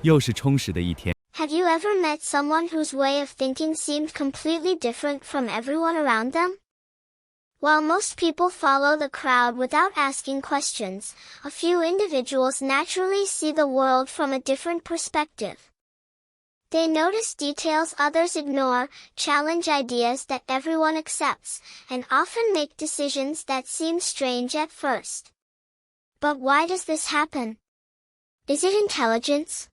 又是充实的一天。Have you ever met someone whose way of thinking seemed completely different from everyone around them? While most people follow the crowd without asking questions, a few individuals naturally see the world from a different perspective. They notice details others ignore, challenge ideas that everyone accepts, and often make decisions that seem strange at first. But why does this happen? Is it intelligence?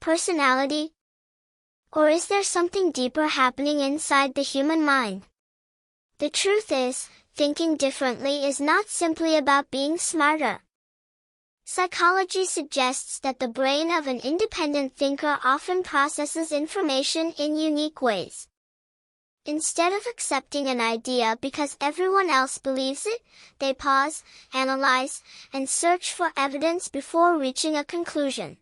Personality? Or is there something deeper happening inside the human mind? The truth is, thinking differently is not simply about being smarter. Psychology suggests that the brain of an independent thinker often processes information in unique ways. Instead of accepting an idea because everyone else believes it, they pause, analyze, and search for evidence before reaching a conclusion.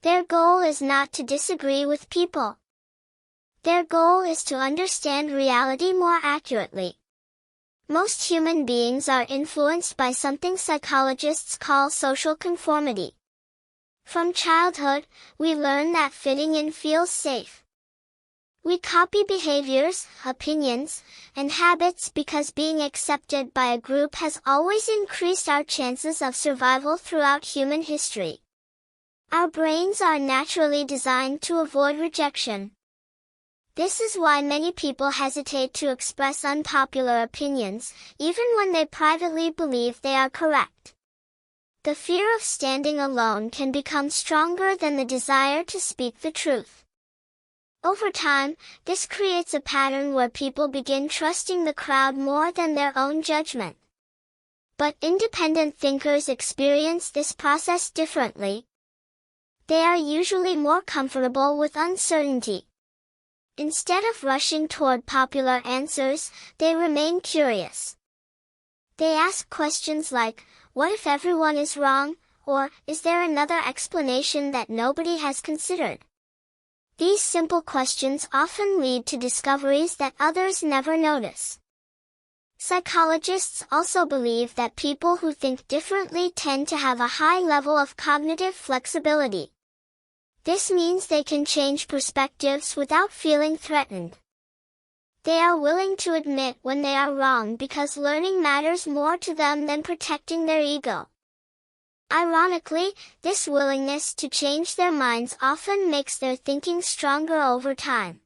Their goal is not to disagree with people. Their goal is to understand reality more accurately. Most human beings are influenced by something psychologists call social conformity. From childhood, we learn that fitting in feels safe. We copy behaviors, opinions, and habits because being accepted by a group has always increased our chances of survival throughout human history. Our brains are naturally designed to avoid rejection. This is why many people hesitate to express unpopular opinions, even when they privately believe they are correct. The fear of standing alone can become stronger than the desire to speak the truth. Over time, this creates a pattern where people begin trusting the crowd more than their own judgment. But independent thinkers experience this process differently. They are usually more comfortable with uncertainty. Instead of rushing toward popular answers, they remain curious. They ask questions like, what if everyone is wrong? Or, is there another explanation that nobody has considered? These simple questions often lead to discoveries that others never notice. Psychologists also believe that people who think differently tend to have a high level of cognitive flexibility. This means they can change perspectives without feeling threatened. They are willing to admit when they are wrong because learning matters more to them than protecting their ego. Ironically, this willingness to change their minds often makes their thinking stronger over time.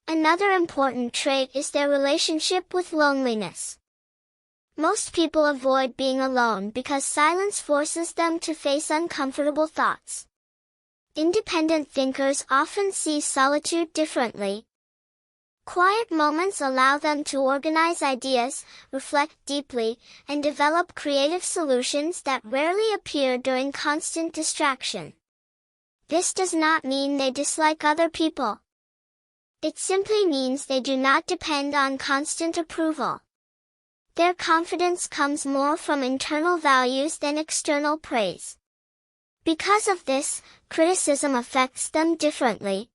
Another important trait is their relationship with loneliness. Most people avoid being alone because silence forces them to face uncomfortable thoughts. Independent thinkers often see solitude differently. Quiet moments allow them to organize ideas, reflect deeply, and develop creative solutions that rarely appear during constant distraction. This does not mean they dislike other people. It simply means they do not depend on constant approval. Their confidence comes more from internal values than external praise. Because of this, criticism affects them differently.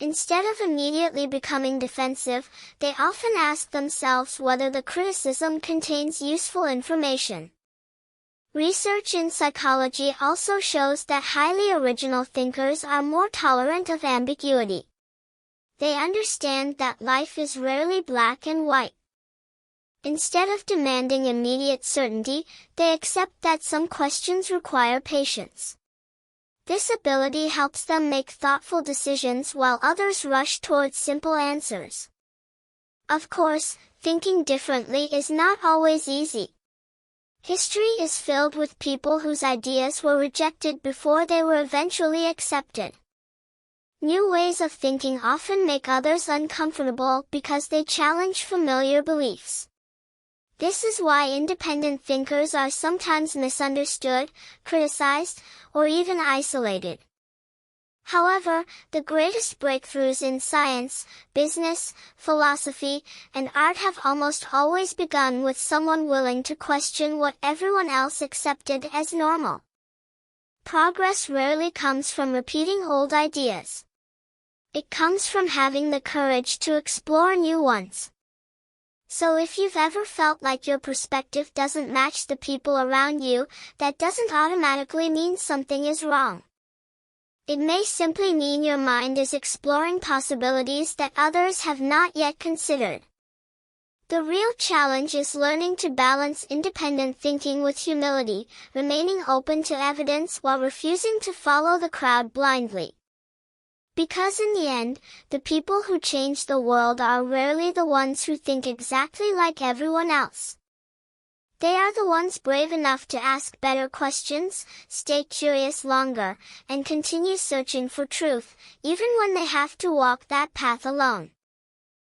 Instead of immediately becoming defensive, they often ask themselves whether the criticism contains useful information. Research in psychology also shows that highly original thinkers are more tolerant of ambiguity. They understand that life is rarely black and white. Instead of demanding immediate certainty, they accept that some questions require patience. This ability helps them make thoughtful decisions while others rush towards simple answers. Of course, thinking differently is not always easy. History is filled with people whose ideas were rejected before they were eventually accepted. New ways of thinking often make others uncomfortable because they challenge familiar beliefs. This is why independent thinkers are sometimes misunderstood, criticized, or even isolated. However, the greatest breakthroughs in science, business, philosophy, and art have almost always begun with someone willing to question what everyone else accepted as normal. Progress rarely comes from repeating old ideas. It comes from having the courage to explore new ones. So if you've ever felt like your perspective doesn't match the people around you, that doesn't automatically mean something is wrong. It may simply mean your mind is exploring possibilities that others have not yet considered. The real challenge is learning to balance independent thinking with humility, remaining open to evidence while refusing to follow the crowd blindly. Because in the end, the people who change the world are rarely the ones who think exactly like everyone else. They are the ones brave enough to ask better questions, stay curious longer, and continue searching for truth, even when they have to walk that path alone.